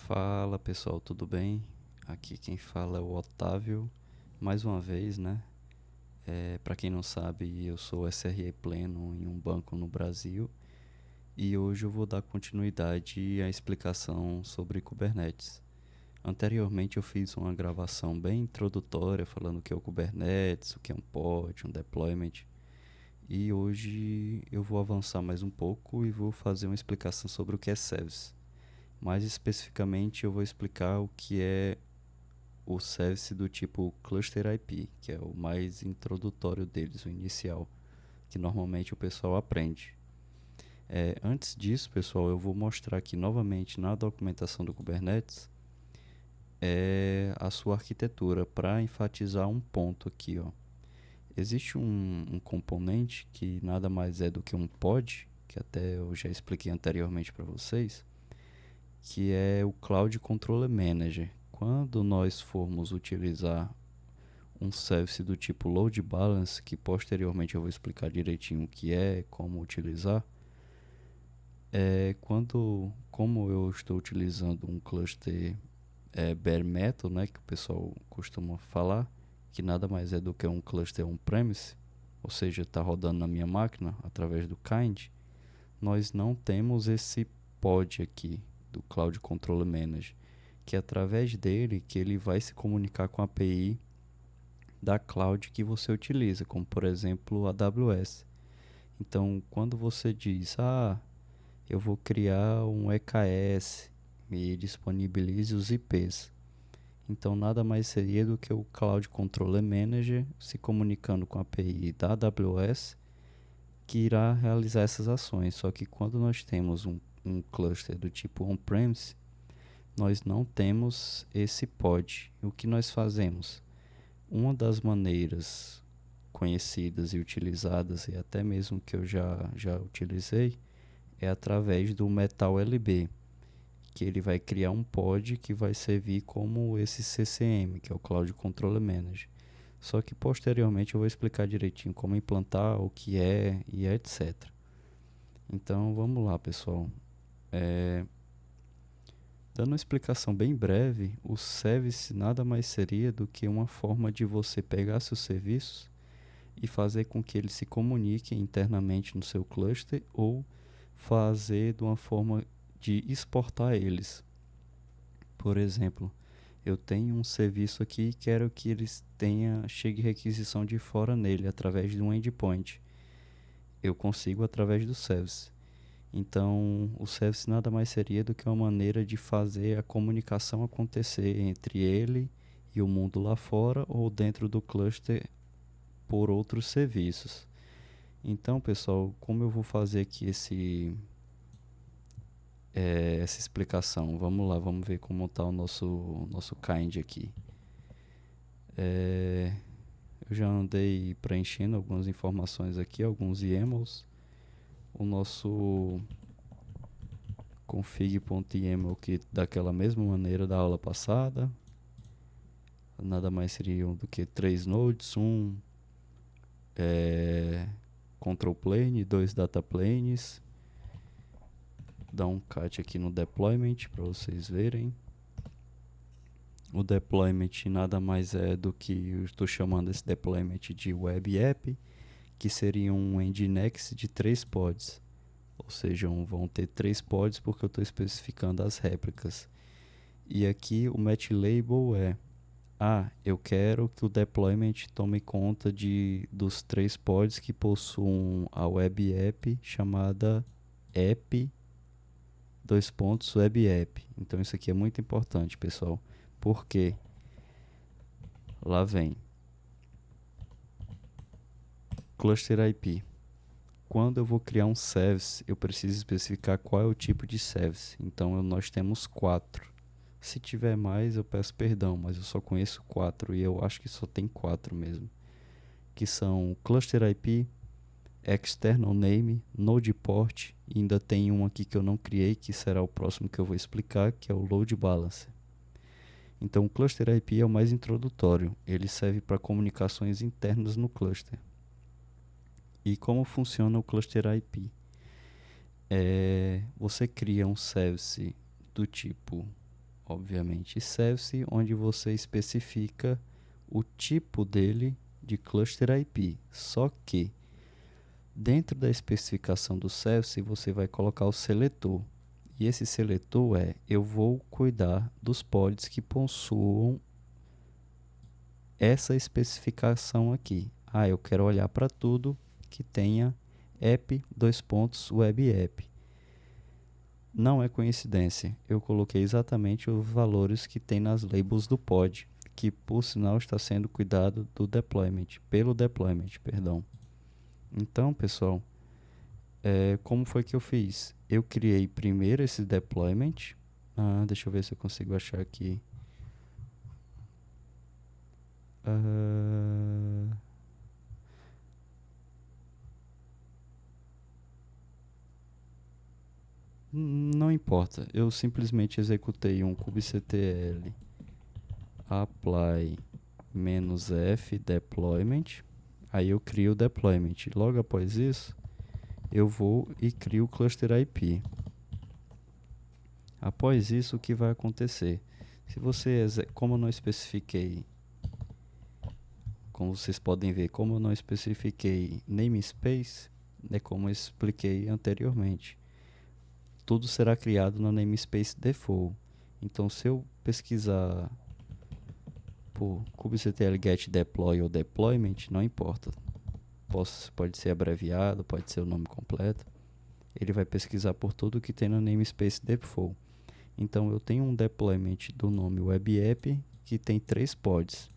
Fala pessoal, tudo bem? Aqui quem fala é o Otávio, mais uma vez, né? Para quem não sabe, eu sou SRE pleno em um banco no Brasil e hoje eu vou dar continuidade à explicação sobre Kubernetes. Anteriormente eu fiz uma gravação bem introdutória falando o que é o Kubernetes, o que é um pod, um deployment, e hoje eu vou avançar mais um pouco e vou fazer uma explicação sobre o que é service. Mais especificamente, eu vou explicar o que é o service do tipo Cluster IP, que é o mais introdutório deles, o inicial, que normalmente o pessoal aprende. Antes disso, pessoal, eu vou mostrar aqui novamente na documentação do Kubernetes a sua arquitetura para enfatizar um ponto aqui, ó. Existe um componente que nada mais é do que um pod, que até eu já expliquei anteriormente para vocês, que é o Cloud Controller Manager. Quando nós formos utilizar um service do tipo Load Balance, que posteriormente eu vou explicar direitinho o que é, como utilizar, como eu estou utilizando um cluster bare metal, né, que o pessoal costuma falar, que nada mais é do que um cluster on-premise, ou seja, está rodando na minha máquina através do Kind, nós não temos esse pod aqui do Cloud Controller Manager, que é através dele que ele vai se comunicar com a API da cloud que você utiliza, como por exemplo a AWS. Então, quando você diz, eu vou criar um EKS, me disponibilize os IPs. Então, nada mais seria do que o Cloud Controller Manager se comunicando com a API da AWS que irá realizar essas ações. Só que quando nós temos um cluster do tipo on-premise, nós não temos esse pod. O que nós fazemos? Uma das maneiras conhecidas e utilizadas, e até mesmo que eu já utilizei, é através do Metal LB, que ele vai criar um pod que vai servir como esse CCM, que é o Cloud Controller Manager. Só que posteriormente eu vou explicar direitinho como implantar, o que é e etc. Então vamos lá, pessoal. Dando uma explicação bem breve, o service nada mais seria do que uma forma de você pegar seus serviços e fazer com que eles se comuniquem internamente no seu cluster ou fazer de uma forma de exportar eles. Por exemplo, eu tenho um serviço aqui e quero que chegue requisição de fora nele através de um endpoint. Eu consigo através do service. Então, o service nada mais seria do que uma maneira de fazer a comunicação acontecer entre ele e o mundo lá fora ou dentro do cluster por outros serviços. Então, pessoal, como eu vou fazer aqui essa explicação? Vamos lá, vamos ver como está o nosso kind aqui. Eu já andei preenchendo algumas informações aqui, alguns YAMLs. O nosso config.yaml que daquela mesma maneira da aula passada. Nada mais seriam do que 3 nodes, control plane, 2 data planes. Dá um cat aqui no deployment para vocês verem. O deployment nada mais é do que eu estou chamando esse deployment de web app, que seria um nginx de 3 pods. Ou seja, vão ter 3 pods porque eu estou especificando as réplicas. E aqui o match label eu quero que o deployment tome conta dos 3 pods que possuam a web app chamada app web app. Então isso aqui é muito importante, pessoal. Porque lá vem cluster IP. Quando eu vou criar um service, eu preciso especificar qual é o tipo de service. Então nós temos 4. Se tiver mais, eu peço perdão, mas eu só conheço 4 e eu acho que só tem 4 mesmo. Que são Cluster IP, External Name, Node Port e ainda tem um aqui que eu não criei, que será o próximo que eu vou explicar, que é o Load Balancer. Então o Cluster IP é o mais introdutório, ele serve para comunicações internas no cluster. E como funciona o Cluster IP? Você cria um service do tipo obviamente, service, onde você especifica o tipo dele de cluster IP. Só que dentro da especificação do service você vai colocar o seletor. E esse seletor eu vou cuidar dos pods que possuam essa especificação aqui. Eu quero olhar para tudo que tenha web app. Não é coincidência, eu coloquei exatamente os valores que tem nas labels do pod, que por sinal está sendo cuidado pelo deployment, perdão. Então, pessoal, como foi que eu fiz? Eu criei primeiro esse deployment. Deixa eu ver se eu consigo achar aqui. Não importa, eu simplesmente executei um kubectl apply -f deployment. Aí eu crio o deployment. Logo após isso, eu vou e crio o cluster IP. Após isso, o que vai acontecer? Se você, como eu não especifiquei, como vocês podem ver, como eu não especifiquei namespace, como eu expliquei anteriormente, tudo será criado na namespace default. Então, se eu pesquisar por kubectl get deploy ou deployment, não importa. Pode ser abreviado, pode ser o nome completo. Ele vai pesquisar por tudo que tem na namespace default. Então, eu tenho um deployment do nome web app que tem 3 pods.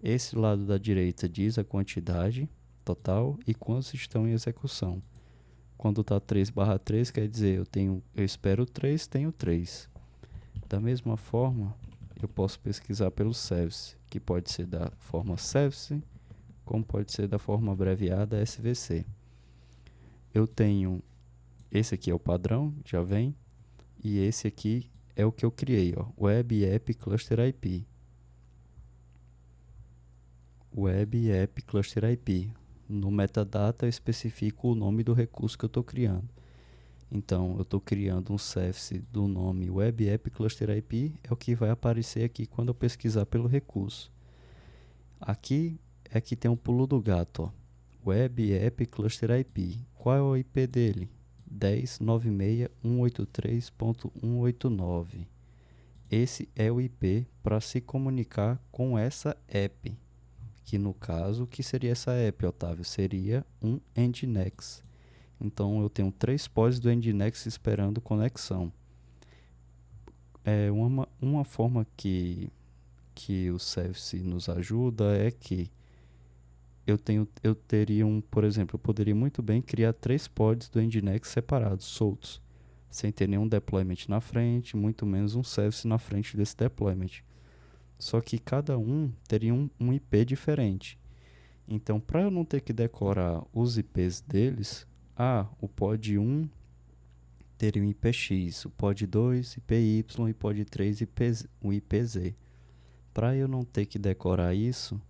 Esse lado da direita diz a quantidade total e quantos estão em execução. Quando está 3/3, quer dizer, eu espero 3, tenho 3. Da mesma forma, eu posso pesquisar pelo service, que pode ser da forma service, como pode ser da forma abreviada SVC. Eu tenho, esse aqui é o padrão, já vem, e esse aqui é o que eu criei, Web App Cluster IP. Web App Cluster IP. No metadata eu especifico o nome do recurso que eu estou criando. Então, eu estou criando um service do nome Web App Cluster IP, é o que vai aparecer aqui quando eu pesquisar pelo recurso. Aqui é que tem um pulo do gato, Web App Cluster IP. Qual é o IP dele? 10.96.183.189. Esse é o IP para se comunicar com essa app. Que no caso, o que seria essa app, Otávio? Seria um Nginx. Então eu tenho 3 pods do Nginx esperando conexão. Uma forma que o service nos ajuda é que eu teria por exemplo, eu poderia muito bem criar 3 pods do Nginx separados, soltos, sem ter nenhum deployment na frente, muito menos um service na frente desse deployment. Só que cada um teria um IP diferente. Então, para eu não ter que decorar os IPs deles, o pod 1 teria um IP X, o pod 2 IP Y e pod 3 um IP Z. Para eu não ter que decorar isso,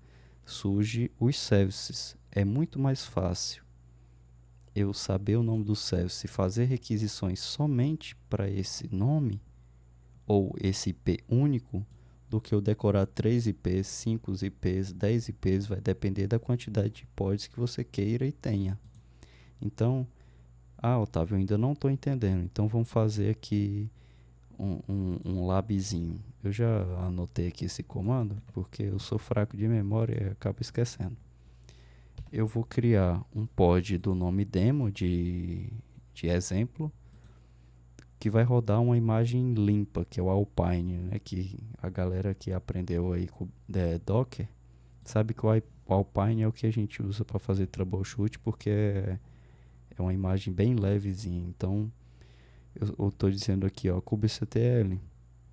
surge os services. É muito mais fácil eu saber o nome do service e fazer requisições somente para esse nome ou esse IP único do que eu decorar 3 IPs, 5 IPs, 10 IPs, vai depender da quantidade de pods que você queira e tenha. Então, Otávio, eu ainda não estou entendendo, então vamos fazer aqui um labzinho. Eu já anotei aqui esse comando, porque eu sou fraco de memória e acabo esquecendo. Eu vou criar um pod do nome demo de exemplo, que vai rodar uma imagem limpa, que é o Alpine, né? Que a galera que aprendeu aí com Docker sabe que o Alpine é o que a gente usa para fazer troubleshoot, porque é uma imagem bem levezinha. Então, eu estou dizendo aqui, kubectl,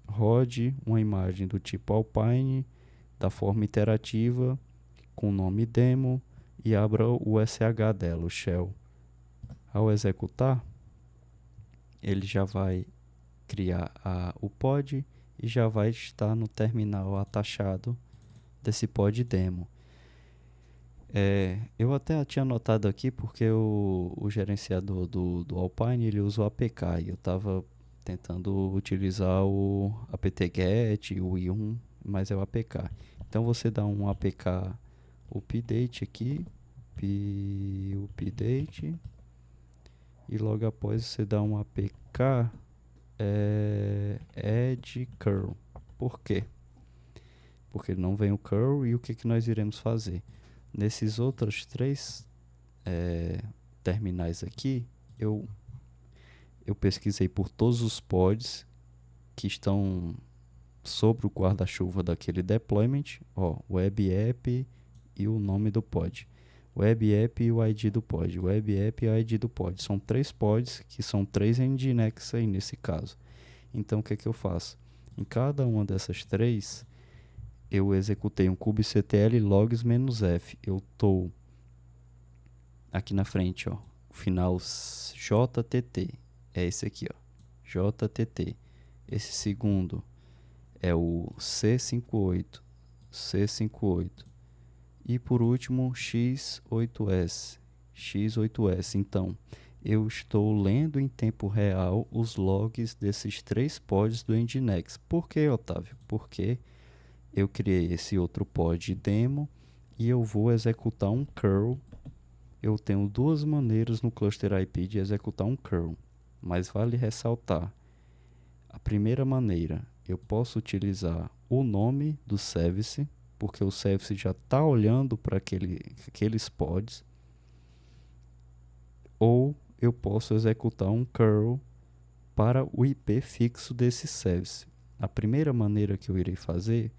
rode uma imagem do tipo Alpine, da forma iterativa, com o nome demo, e abra o SH dela, o shell. Ao executar, ele já vai criar o pod e já vai estar no terminal atachado desse pod demo. Eu até tinha anotado aqui porque o gerenciador do Alpine ele usa o APK e eu estava tentando utilizar o apt-get, o i1, mas é o apk. Então você dá um apk update aqui, update, e logo após você dá um apk add curl. Por quê? Porque não vem o curl, e o que nós iremos fazer? Nesses outros três terminais aqui, eu pesquisei por todos os pods que estão sobre o guarda-chuva daquele deployment, web app e o nome do pod. Web app e o ID do pod. Web app e o ID do pod. São 3 pods, que são 3 nginx aí nesse caso. Então o que eu faço? Em cada uma dessas 3, eu executei um kubectl logs-f. Eu estou aqui na frente, o final JTT. É esse aqui, JTT. Esse segundo é o C58. E por último, X8S. Então, eu estou lendo em tempo real os logs desses 3 pods do Nginx. Por que, Otávio? Porque eu criei esse outro pod demo e eu vou executar um curl. Eu tenho 2 maneiras no cluster IP de executar um curl, mas vale ressaltar. A primeira maneira, eu posso utilizar o nome do service, porque o service já está olhando para aqueles pods, ou eu posso executar um curl para o IP fixo desse service. A primeira maneira que eu irei fazer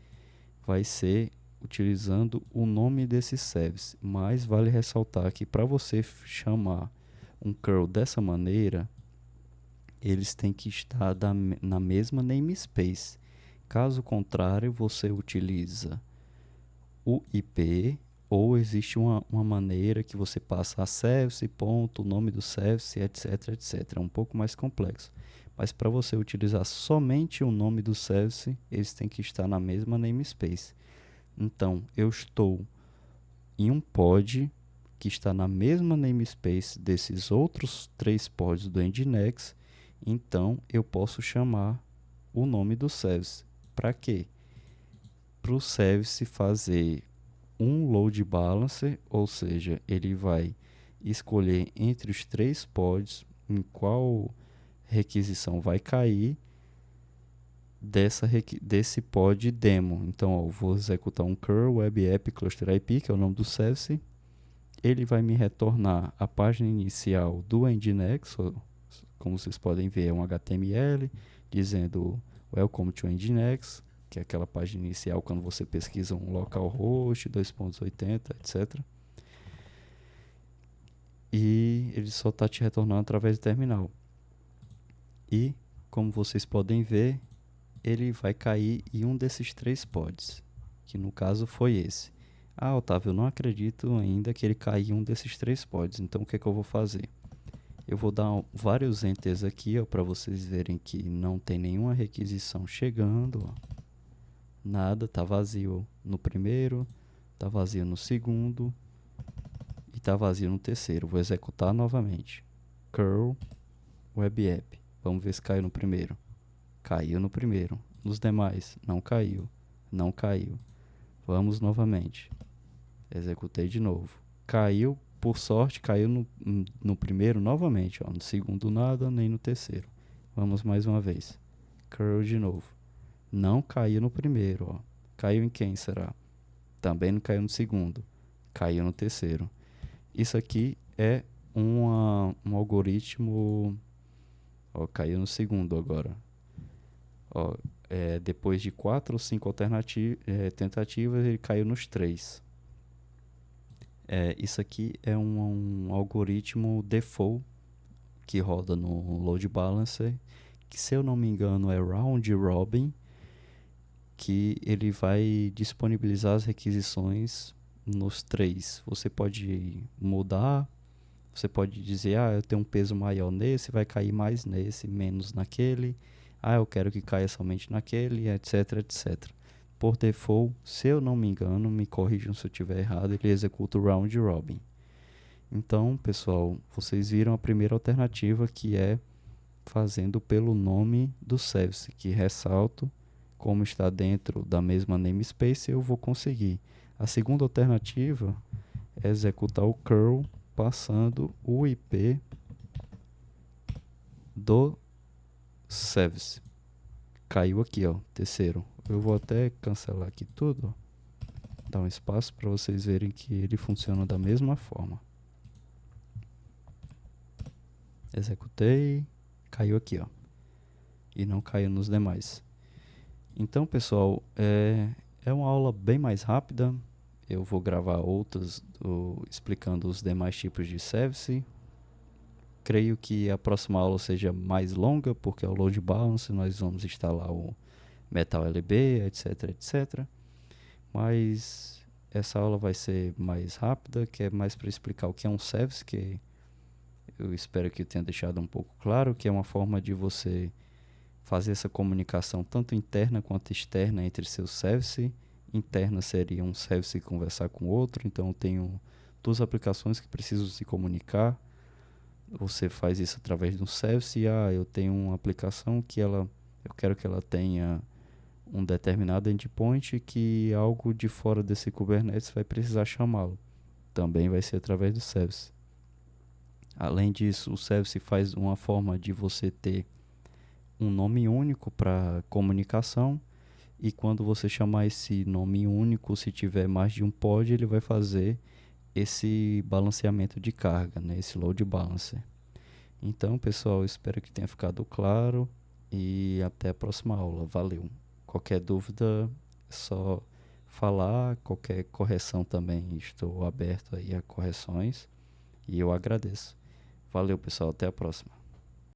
vai ser utilizando o nome desse service, mas vale ressaltar que para você chamar um curl dessa maneira, eles têm que estar na mesma namespace. Caso contrário, você utiliza o IP, ou existe uma maneira que você passa a service, ponto, o nome do service, etc, etc. É um pouco mais complexo. Mas para você utilizar somente o nome do service, eles têm que estar na mesma namespace. Então, eu estou em um pod que está na mesma namespace desses outros 3 pods do Nginx. Então, eu posso chamar o nome do service. Para quê? Para o service fazer um load balancer, ou seja, ele vai escolher entre os 3 pods em qual requisição vai cair desse pod demo. Então, eu vou executar um curl web app cluster IP, que é o nome do service. Ele vai me retornar a página inicial do Nginx, como vocês podem ver, é um HTML dizendo Welcome to Nginx, que é aquela página inicial quando você pesquisa um localhost 2.80, etc. E ele só está te retornando através do terminal. E, como vocês podem ver, ele vai cair em um desses 3 pods, que no caso foi esse. Ah, Otávio, eu não acredito ainda que ele caiu em um desses 3 pods, então o que eu vou fazer? Eu vou dar vários enters aqui, para vocês verem que não tem nenhuma requisição chegando. Nada, tá vazio no primeiro, tá vazio no segundo e tá vazio no terceiro. Vou executar novamente. Curl web app. Vamos ver se caiu no primeiro. Caiu no primeiro. Nos demais, não caiu. Não caiu. Vamos novamente. Executei de novo. Caiu, por sorte, caiu no primeiro novamente. No segundo nada, nem no terceiro. Vamos mais uma vez. Curl de novo. Não caiu no primeiro. Caiu em quem será? Também não caiu no segundo. Caiu no terceiro. Isso aqui é um algoritmo. Caiu no segundo agora. Depois de 4 ou 5 tentativas, ele caiu nos 3. Isso aqui é um algoritmo default que roda no load balancer, que, se eu não me engano, é round robin, que ele vai disponibilizar as requisições nos 3. Você pode mudar, você pode dizer, eu tenho um peso maior nesse, vai cair mais nesse, menos naquele. Eu quero que caia somente naquele, etc, etc. Por default, se eu não me engano, me corrijam se eu estiver errado, ele executa o round robin. Então, pessoal, vocês viram a primeira alternativa, que é fazendo pelo nome do service, que ressalto, como está dentro da mesma namespace, eu vou conseguir. A segunda alternativa é executar o curl passando o IP do service. Caiu aqui, ó, terceiro. Eu vou até cancelar aqui tudo, dar um espaço para vocês verem que ele funciona da mesma forma. Executei, caiu aqui, ó, e não caiu nos demais. Então, pessoal, é uma aula bem mais rápida. Eu vou gravar outras explicando os demais tipos de service. Creio que a próxima aula seja mais longa, porque é o load balance, nós vamos instalar o Metal LB, etc, etc. Mas essa aula vai ser mais rápida, que é mais para explicar o que é um service, que eu espero que eu tenha deixado um pouco claro, que é uma forma de você fazer essa comunicação tanto interna quanto externa entre seus services. Interna seria um service conversar com o outro, então eu tenho duas aplicações que precisam se comunicar. Você faz isso através de um service. Eu tenho uma aplicação que eu quero que ela tenha um determinado endpoint que algo de fora desse Kubernetes vai precisar chamá-lo. Também vai ser através do service. Além disso, o service faz uma forma de você ter um nome único para comunicação, e quando você chamar esse nome único, se tiver mais de um pod, ele vai fazer esse balanceamento de carga, né? Esse load balancer. Então, pessoal, espero que tenha ficado claro e até a próxima aula. Valeu! Qualquer dúvida é só falar, qualquer correção também estou aberto aí a correções e eu agradeço. Valeu, pessoal, até a próxima.